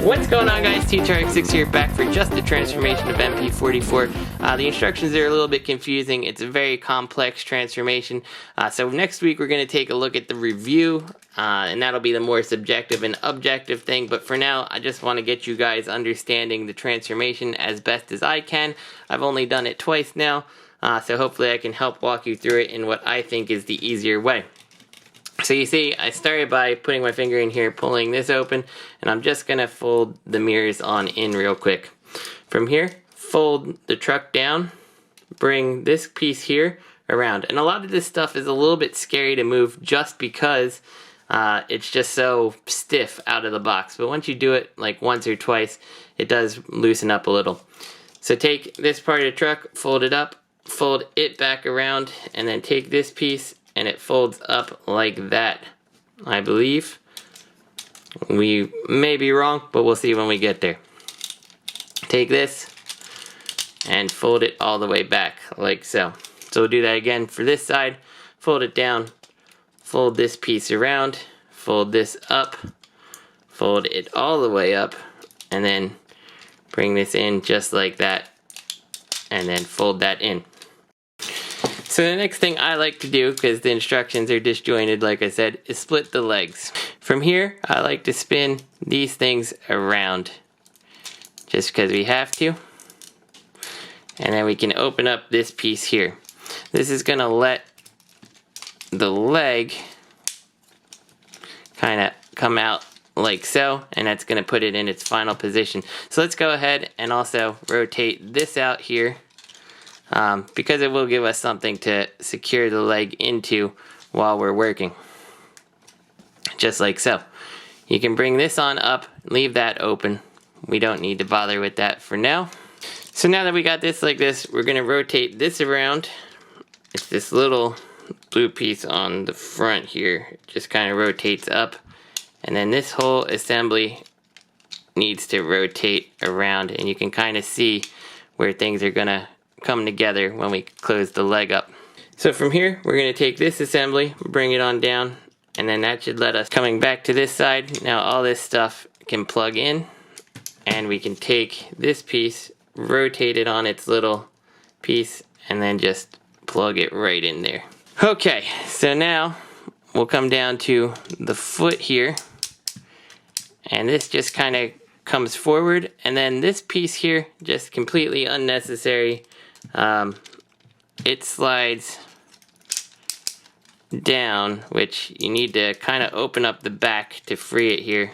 What's going on, guys? T2RX6 here, back for just the transformation of MP-44. The instructions are a little bit confusing. It's a very complex transformation. So next week we're going to take a look at the review, and that'll be the more subjective and objective thing. But for now, I just want to get you guys understanding the transformation as best as I can. I've only done it twice now, so hopefully I can help walk you through it in what I think is the easier way. So you see, I started by putting my finger in here, pulling this open, and I'm just going to fold the mirrors on in real quick. From here, fold the truck down, bring this piece here around. And a lot of this stuff is a little bit scary to move just because it's just so stiff out of the box. But once you do it like once or twice, it does loosen up a little. So take this part of the truck, fold it up, fold it back around, and then take this piece and it folds up like that, I believe. We may be wrong, but we'll see when we get there. Take this and fold it all the way back, like so. So we'll do that again for this side. Fold it down, fold this piece around, fold this up, fold it all the way up, and then bring this in just like that, and then fold that in. So the next thing I like to do, because the instructions are disjointed like I said, is split the legs. From here, I like to spin these things around, just because we have to. And then we can open up this piece here. This is going to let the leg kind of come out like so, and that's going to put it in its final position. So let's go ahead and also rotate this out here. Because it will give us something to secure the leg into while we're working. Just like so. You can bring this on up, leave that open. We don't need to bother with that for now. So now that we got this like this, we're going to rotate this around. It's this little blue piece on the front here. It just kind of rotates up. And then this whole assembly needs to rotate around. And you can kind of see where things are going to come together when we close the leg up. So from here, we're going to take this assembly, bring it on down, and then that should let us coming back to this side. Now all this stuff can plug in, and we can take this piece, rotate it on its little piece, and then just plug it right in there. Okay, so now we'll come down to the foot here, and this just kind of comes forward, and then this piece here, just completely unnecessary. It slides down, which you need to kind of open up the back to free it here,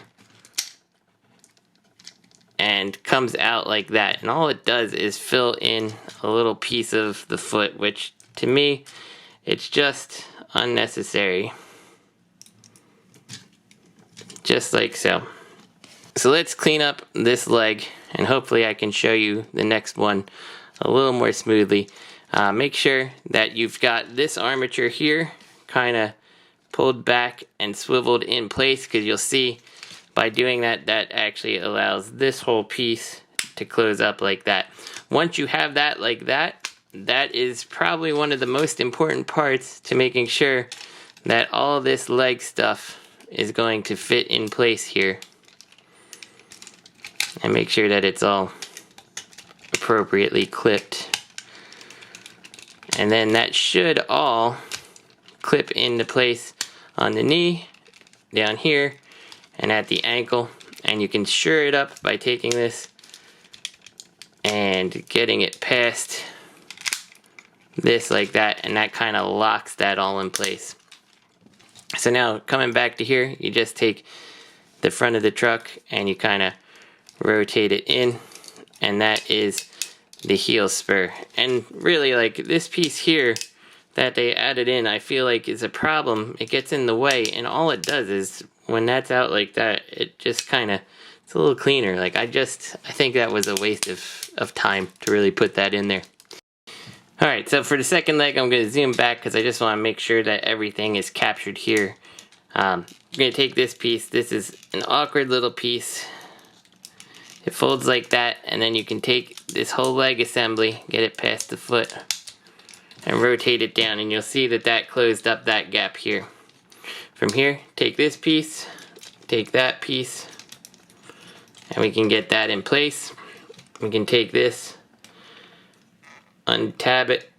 and comes out like that. And all it does is fill in a little piece of the foot, which to me, it's just unnecessary. Just like so. So let's clean up this leg, and hopefully I can show you the next one a little more smoothly. Make sure that you've got this armature here kind of pulled back and swiveled in place, because you'll see by doing that, that actually allows this whole piece to close up like that. Once you have that like that, that is probably one of the most important parts to making sure that all this leg stuff is going to fit in place here. And make sure that it's all appropriately clipped. And then that should all clip into place on the knee, down here, and at the ankle. And you can sure it up by taking this and getting it past this like that, and that kind of locks that all in place. So now coming back to here, you just take the front of the truck and you kind of rotate it in, and that is the heel spur. And really, like, this piece here that they added in, I feel like is a problem. It gets in the way, and all it does is when that's out like that, it just kind of, it's a little cleaner. Like, I think that was a waste of time to really put that in there. Alright, so for the second leg, I'm going to zoom back because I just want to make sure that everything is captured here. You're going to take this piece. This is an awkward little piece. It folds like that, and then you can take this whole leg assembly, get it past the foot, and rotate it down, and you'll see that that closed up that gap here. From here, take this piece, take that piece, And we can get that in place. We can take this, untab it,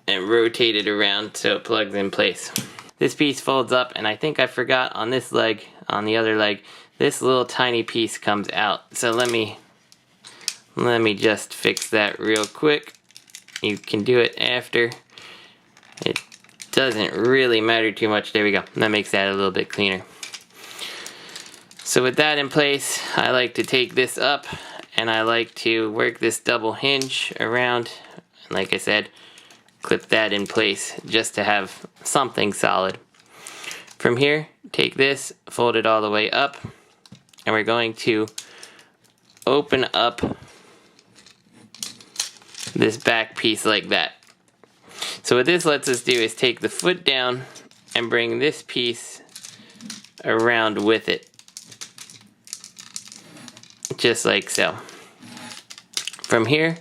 and rotate it around so it plugs in place. This piece folds up, and I think I forgot on this leg, on the other leg, this little tiny piece comes out. So let me just fix that real quick. You can do it after. It doesn't really matter too much. There we go. That makes that a little bit cleaner. So with that in place, I like to take this up, and I like to work this double hinge around. And like I said, clip that in place just to have something solid. From here, take this, fold it all the way up, and we're going to open up this back piece like that. So what this lets us do is take the foot down and bring this piece around with it. Just like so. From here,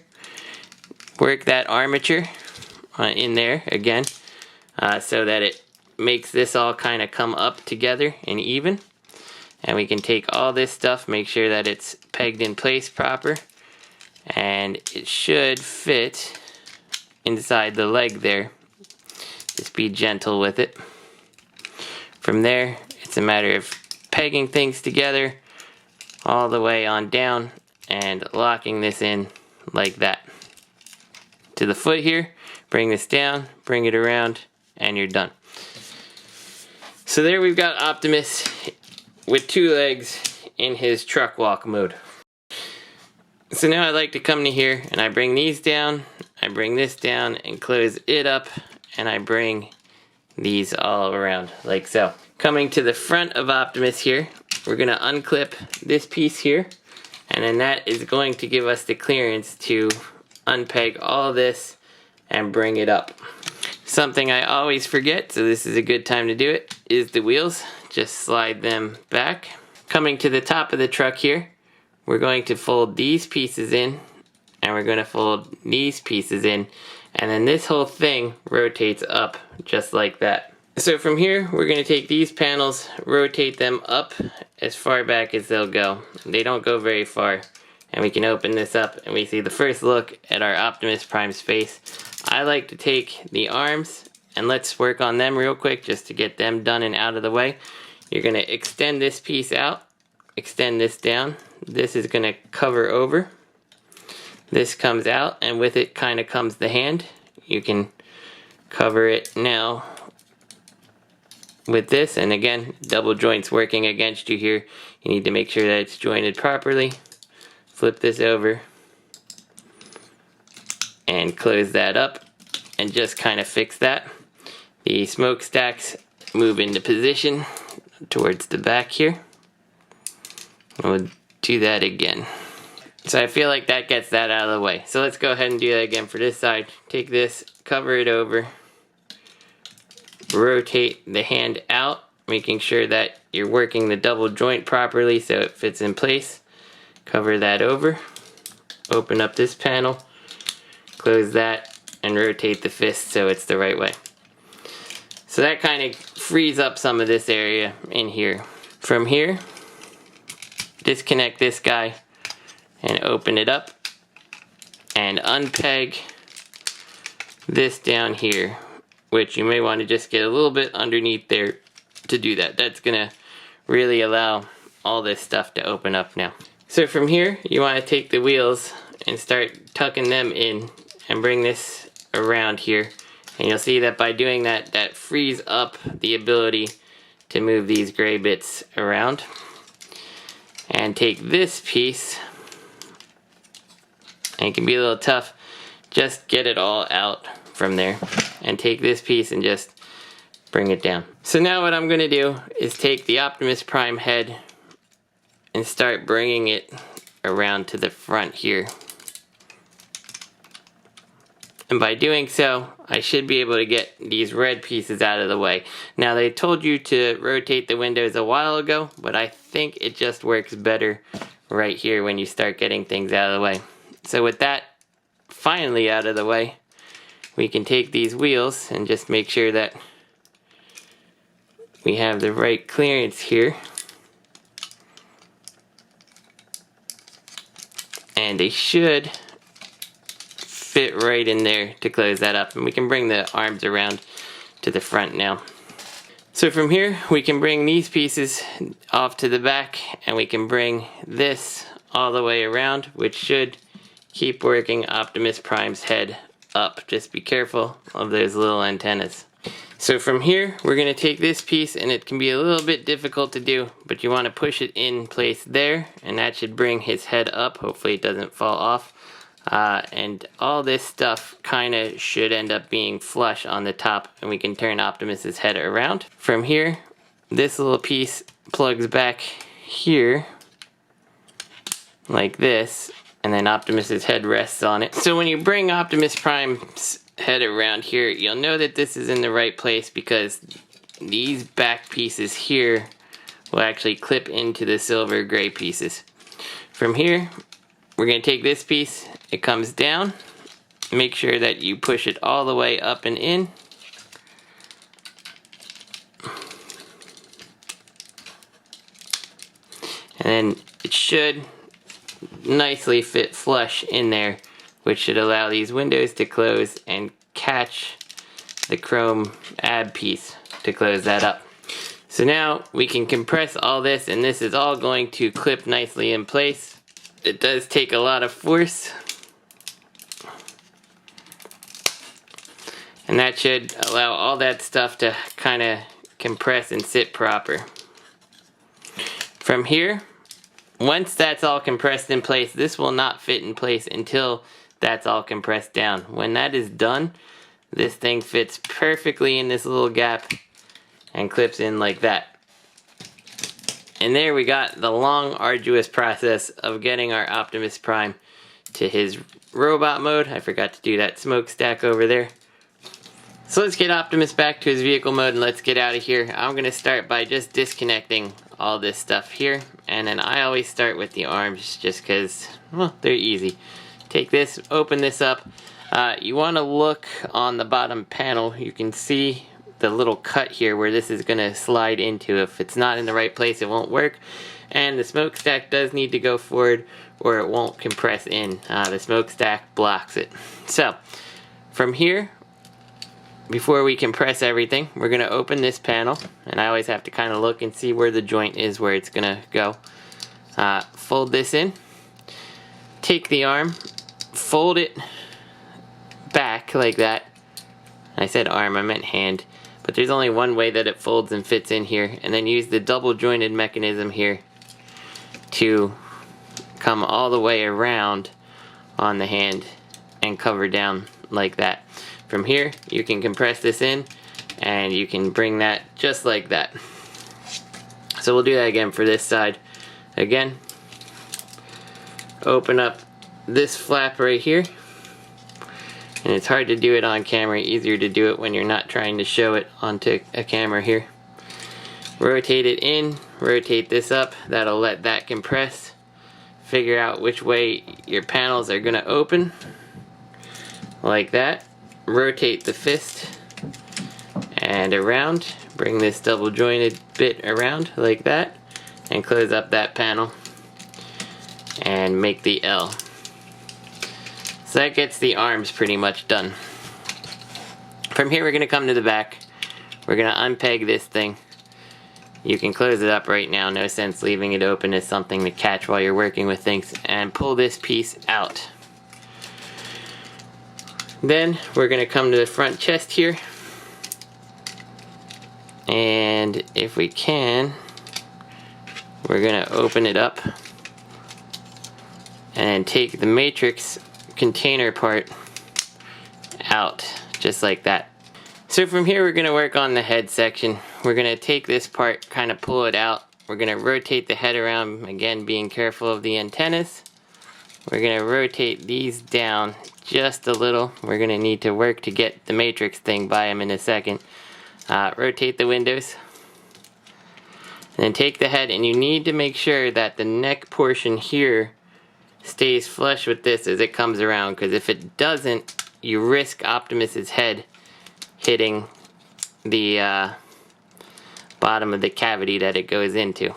work that armature in there again, so that it makes this all kind of come up together and even. And we can take all this stuff, make sure that it's pegged in place proper, and it should fit inside the leg there. Just be gentle with it. From there, it's a matter of pegging things together all the way on down and locking this in like that. To the foot here, bring this down, bring it around, and you're done. So there we've got Optimus with 2 legs in his truck walk mode. So now I like to come to here and I bring these down, I bring this down and close it up, and I bring these all around like so. Coming to the front of Optimus here, we're going to unclip this piece here, and then that is going to give us the clearance to unpeg all of this and bring it up. Something I always forget, so this is a good time to do it, is the wheels. Just slide them back. Coming to the top of the truck here, we're going to fold these pieces in, and we're going to fold these pieces in, and then this whole thing rotates up just like that. So from here, we're going to take these panels, rotate them up as far back as they'll go. They don't go very far. And we can open this up and we see the first look at our Optimus Prime's face. I like to take the arms, and let's work on them real quick just to get them done and out of the way. You're going to extend this piece out, extend this down. This is going to cover over. This comes out, and with it kind of comes the hand. You can cover it now with this, and again, double joints working against you here. You need to make sure that it's jointed properly. Flip this over and close that up and just kind of fix that. The smokestacks move into position towards the back here. We'll do that again. So I feel like that gets that out of the way. So let's go ahead and do that again for this side. Take this, cover it over, rotate the hand out, making sure that you're working the double joint properly so it fits in place. Cover that over, open up this panel, close that, and rotate the fist so it's the right way. So that kind of frees up some of this area in here. From here, disconnect this guy and open it up and unpeg this down here, which you may want to just get a little bit underneath there to do that. That's gonna really allow all this stuff to open up now. So from here, you want to take the wheels and start tucking them in and bring this around here. And you'll see that by doing that, that frees up the ability to move these gray bits around. And take this piece, and it can be a little tough, just get it all out from there. And take this piece and just bring it down. So now what I'm going to do is take the Optimus Prime head and start bringing it around to the front here. And by doing so, I should be able to get these red pieces out of the way. Now they told you to rotate the windows a while ago, but I think it just works better right here when you start getting things out of the way. So with that finally out of the way, we can take these wheels and just make sure that we have the right clearance here. and they should fit right in there to close that up. And we can bring the arms around to the front now. So from here we can bring these pieces off to the back, and we can bring this all the way around, which should keep working Optimus Prime's head up. Just be careful of those little antennas. So from here we're going to take this piece, and it can be a little bit difficult to do, but you want to push it in place there, and that should bring his head up. Hopefully it doesn't fall off. And all this stuff kind of should end up being flush on the top, and we can turn Optimus's head around. From here, this little piece plugs back here like this, and then Optimus's head rests on it. So when you bring Optimus Prime's head around here, you'll know that this is in the right place, because these back pieces here will actually clip into the silver gray pieces. From here, we're going to take this piece, it comes down, make sure that you push it all the way up and in. And then it should nicely fit flush in there, which should allow these windows to close and catch the chrome ab piece to close that up. So now we can compress all this, and this is all going to clip nicely in place. It does take a lot of force, and that should allow all that stuff to kind of compress and sit proper. From here, once that's all compressed in place, this will not fit in place until that's all compressed down. When that is done, this thing fits perfectly in this little gap and clips in like that. And there we got the long, arduous process of getting our Optimus Prime to his robot mode. I forgot to do that smokestack over there. So let's get Optimus back to his vehicle mode, and let's get out of here. I'm going to start by just disconnecting all this stuff here. And then I always start with the arms just because, well, they're easy. Take this, open this up. You want to look on the bottom panel. You can see the little cut here where this is going to slide into. If it's not in the right place, it won't work. And the smokestack does need to go forward or it won't compress in. The smokestack blocks it. So from here, before we compress everything, we're going to open this panel, and I always have to kind of look and see where the joint is, where it's going to go. Fold this in, take the arm, fold it back like that. I said arm, I meant hand, but there's only one way that it folds and fits in here, and then use the double jointed mechanism here to come all the way around on the hand and cover down like that. From here, you can compress this in, and you can bring that just like that. So we'll do that again for this side. Again, open up this flap right here. And it's hard to do it on camera, easier to do it when you're not trying to show it onto a camera here. Rotate it in, rotate this up, that'll let that compress. Figure out which way your panels are going to open, like that. Rotate the fist and around, bring this double jointed bit around like that, and close up that panel and make the L. So that gets the arms pretty much done. From here we're going to come to the back. We're going to unpeg this thing. You can close it up right now, no sense leaving it open as something to catch while you're working with things, and pull this piece out. Then we're going to come to the front chest here, and if we can, we're going to open it up and take the matrix container part out just like that. So from here we're going to work on the head section. We're going to take this part, kind of pull it out. We're going to rotate the head around, again being careful of the antennas. We're going to rotate these down just a little. We're going to need to work to get the matrix thing by them in a second. Rotate the windows. And then take the head, and you need to make sure that the neck portion here stays flush with this as it comes around, because if it doesn't, you risk Optimus's head hitting the bottom of the cavity that it goes into.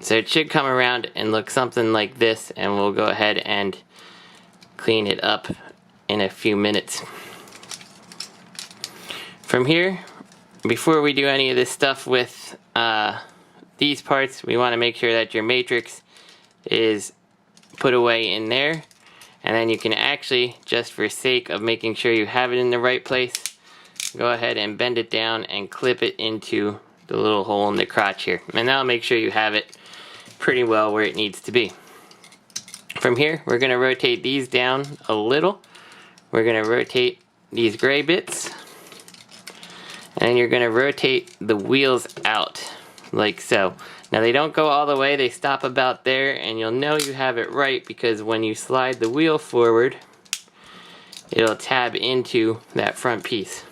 So it should come around and look something like this, and we'll go ahead and clean it up in a few minutes. From here, before we do any of this stuff with these parts, we want to make sure that your matrix is put away in there, and then you can actually, just for sake of making sure you have it in the right place, go ahead and bend it down and clip it into the little hole in the crotch here, and that'll make sure you have it pretty well where it needs to be. From here, we're going to rotate these down a little. We're going to rotate these gray bits, and you're going to rotate the wheels out like so. Now they don't go all the way, they stop about there, and you'll know you have it right because when you slide the wheel forward, it'll tab into that front piece.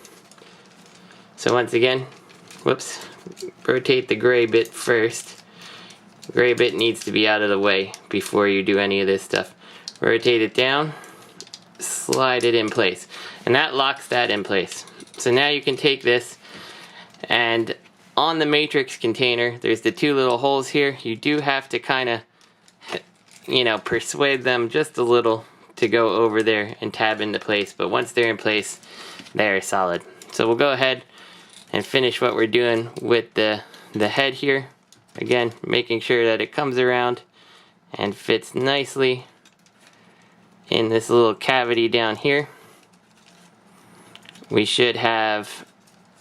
So once again, whoops, rotate the gray bit first. The gray bit needs to be out of the way before you do any of this stuff. Rotate it down, slide it in place, and that locks that in place. So now you can take this, and on the matrix container, there's the two little holes here. You do have to kind of, persuade them just a little to go over there and tab into place. But once they're in place, they're solid. So we'll go ahead and finish what we're doing with the head here. Again, making sure that it comes around and fits nicely in this little cavity down here. We should have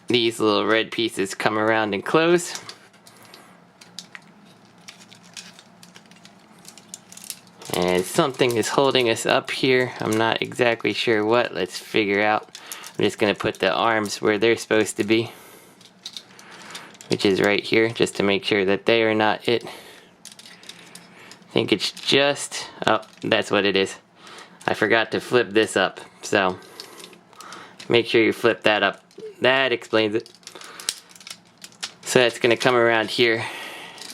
these little red pieces come around and close. And something is holding us up here. I'm not exactly sure what. Let's figure out. I'm just going to put the arms where they're supposed to be, which is right here, just to make sure that they are not it. I think it's just, oh, that's what it is. I forgot to flip this up, so make sure you flip that up. That explains it. So that's going to come around here.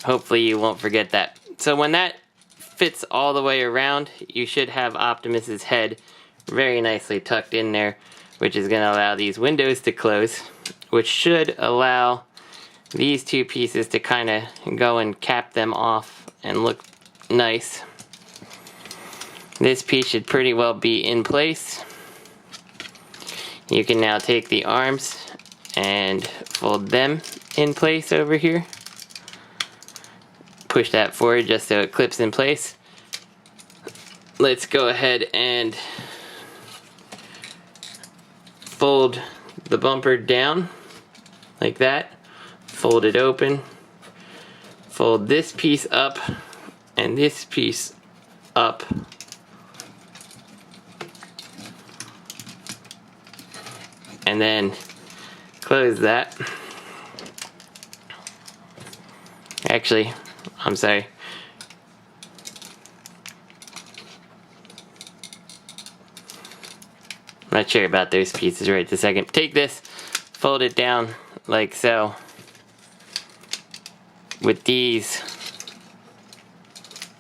Hopefully you won't forget that. So when that fits all the way around, you should have Optimus's head very nicely tucked in there, which is going to allow these windows to close, which should allow these two pieces to kind of go and cap them off and look nice. This piece should pretty well be in place. You can now take the arms and fold them in place over here. Push that forward just so it clips in place. Let's go ahead and fold the bumper down like that. Fold it open. Fold this piece up and this piece up. And then close that. Actually, I'm sorry. I'm not sure about those pieces right this second. Take this, fold it down like so. With these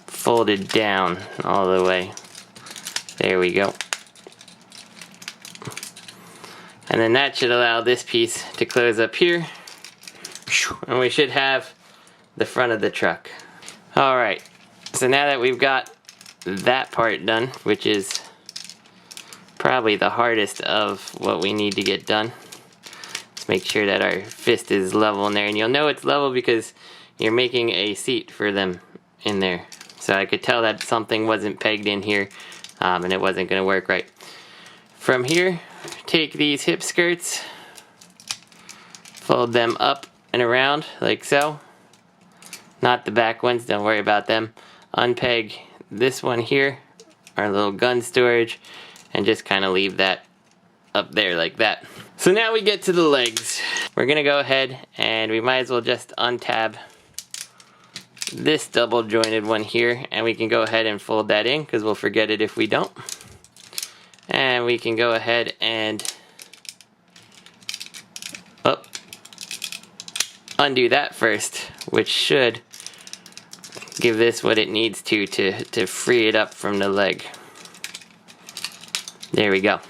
folded down all the way. There we go. And then that should allow this piece to close up here. And we should have the front of the truck. Alright, so now that we've got that part done, which is probably the hardest of what we need to get done. Let's make sure that our fist is level in there. And you'll know it's level because you're making a seat for them in there. So I could tell that something wasn't pegged in here and it wasn't going to work right. From here, take these hip skirts, fold them up and around like so. Not the back ones, don't worry about them. Unpeg this one here, our little gun storage, and just kind of leave that up there like that. So now we get to the legs. We're gonna go ahead and we might as well just untab this double jointed one here, and we can go ahead and fold that in because we'll forget it if we don't. And we can go ahead and undo that first, which should give this what it needs to free it up from the leg. There we go.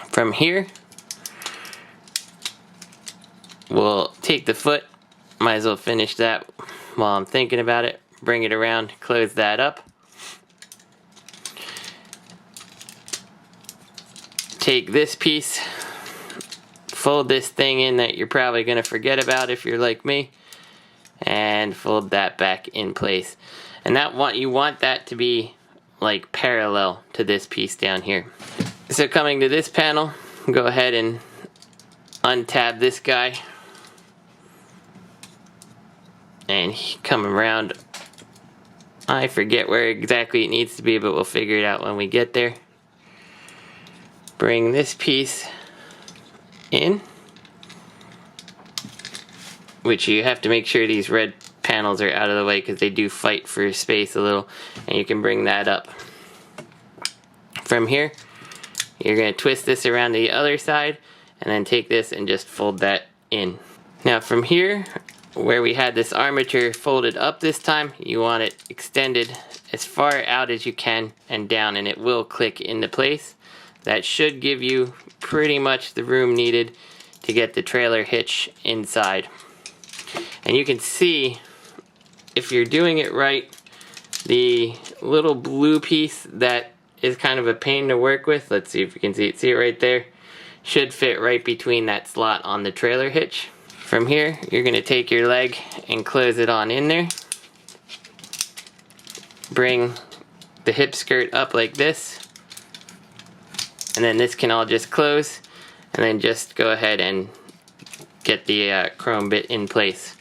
From here, we'll take the foot. Might as well finish that while I'm thinking about it. Bring it around, close that up. Take this piece, fold this thing in that you're probably going to forget about if you're like me, and fold that back in place. And you want that to be like parallel to this piece down here. So coming to this panel, go ahead and untab this guy and come around. I forget where exactly it needs to be, but we'll figure it out when we get there. Bring this piece in, which you have to make sure these red panels are out of the way because they do fight for space a little, and you can bring that up. From here, you're going to twist this around to the other side and then take this and just fold that in. Now from here, where we had this armature folded up this time, you want it extended as far out as you can and down, and it will click into place. That should give you pretty much the room needed to get the trailer hitch inside. And you can see, if you're doing it right, the little blue piece that is kind of a pain to work with, let's see if you can see it right there, should fit right between that slot on the trailer hitch. From here, you're going to take your leg and close it on in there. Bring the hip skirt up like this. And then this can all just close, and then just go ahead and get the chrome bit in place.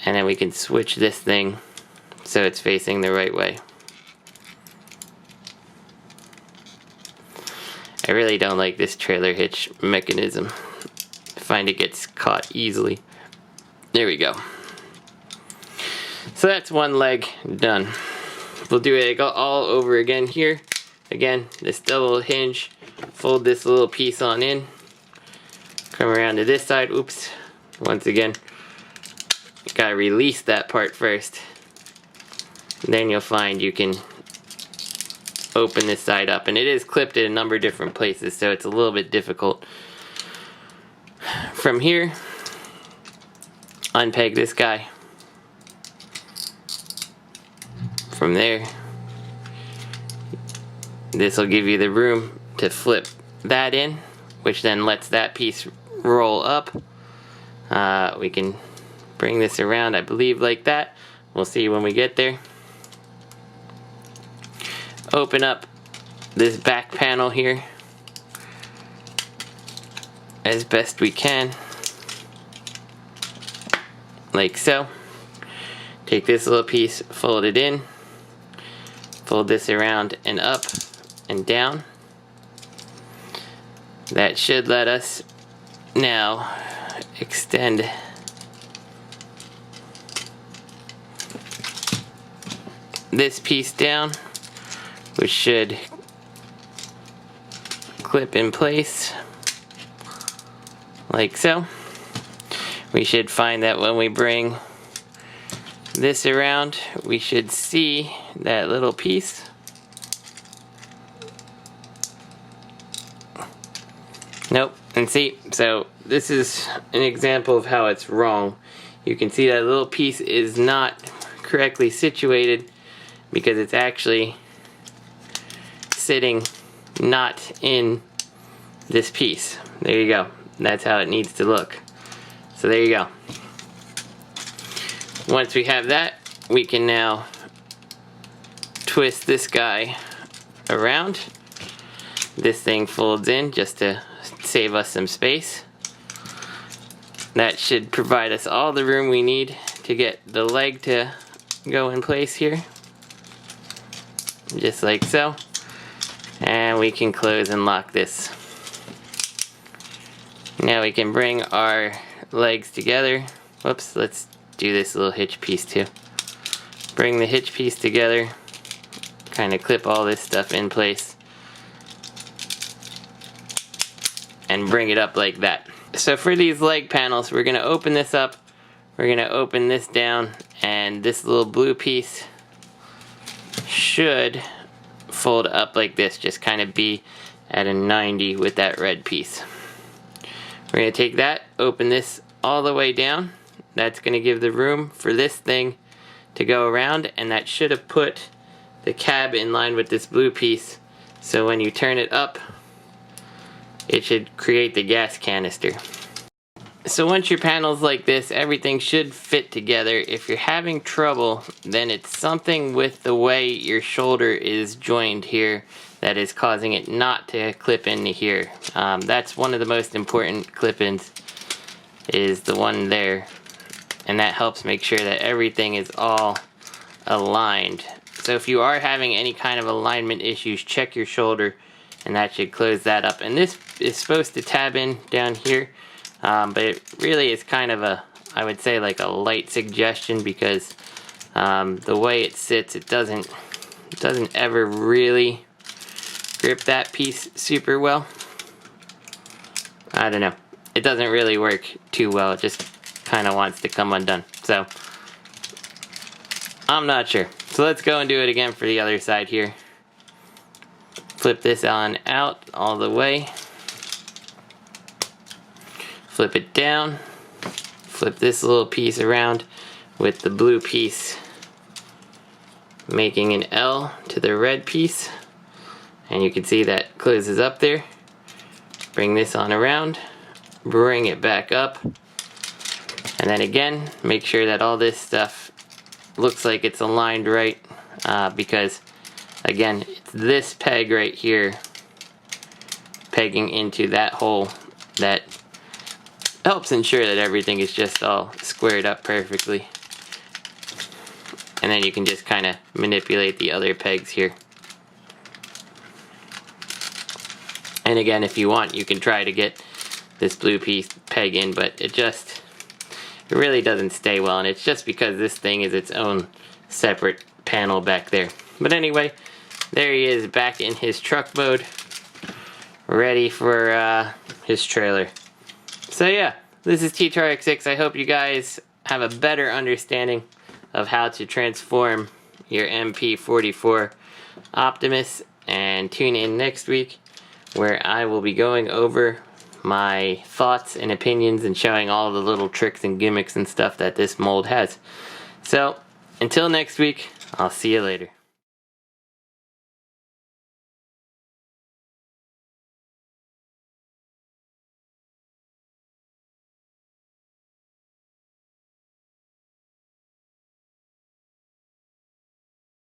And then we can switch this thing so it's facing the right way. I really don't like this trailer hitch mechanism. I find it gets caught easily. There we go. So that's one leg done. We'll do it all over again here. Again, this double hinge, fold this little piece on in, come around to this side, oops, once again, you gotta release that part first. And then you'll find you can open this side up, and it is clipped in a number of different places, so it's a little bit difficult. From here, unpeg this guy. From there, this will give you the room to flip that in, which then lets that piece roll up. We can bring this around, I believe, like that. We'll see when we get there. Open up this back panel here as best we can, like so. Take this little piece, fold it in, fold this around and up and down. That should let us now extend this piece down, which should clip in place like so. We should find that when we bring this around, we should see that little piece. Nope, and see, so this is an example of how it's wrong. You can see that little piece is not correctly situated because it's actually sitting not in this piece. There you go. That's how it needs to look. So there you go. Once we have that, we can now twist this guy around. This thing folds in just to save us some space. That should provide us all the room we need to get the leg to go in place here. Just like so. And we can close and lock this. Now we can bring our legs together. Whoops, let's do this little hitch piece too. Bring the hitch piece together, kind of clip all this stuff in place, and bring it up like that. So for these leg panels, we're going to open this up, we're going to open this down, and this little blue piece should fold up like this, just kind of be at a 90 with that red piece. We're going to take that, open this all the way down. that's going to give the room for this thing to go around, and that should have put the cab in line with this blue piece, so when you turn it up it should create the gas canister. So once your panel's like this, everything should fit together. If you're having trouble, then it's something with the way your shoulder is joined here that is causing it not to clip into here. That's one of the most important clip-ins, is the one there, and that helps make sure that everything is all aligned. So if you are having any kind of alignment issues, check your shoulder, and that should close that up. And this is supposed to tab in down here, but it really is kind of a, I would say, like a light suggestion, because the way it sits, it doesn't ever really grip that piece super well. I don't know. It doesn't really work too well. It just kind of wants to come undone. So I'm not sure. So let's go and do it again for the other side here. Flip this on out all the way. Flip it down. Flip this little piece around with the blue piece making an L to the red piece. And you can see that closes up there. Bring this on around. Bring it back up. And then again, make sure that all this stuff looks like it's aligned right, because again, it's this peg right here pegging into that hole that helps ensure that everything is just all squared up perfectly. And then you can just kind of manipulate the other pegs here. And again, if you want, you can try to get this blue piece peg in, but it really doesn't stay well, and it's just because this thing is its own separate panel back there. But anyway, there he is back in his truck mode, ready for his trailer. So yeah, this is T2RX6. I hope you guys have a better understanding of how to transform your MP-44 Optimus, and tune in next week where I will be going over my thoughts and opinions and showing all the little tricks and gimmicks and stuff that this mold has. So until next week, I'll see you later.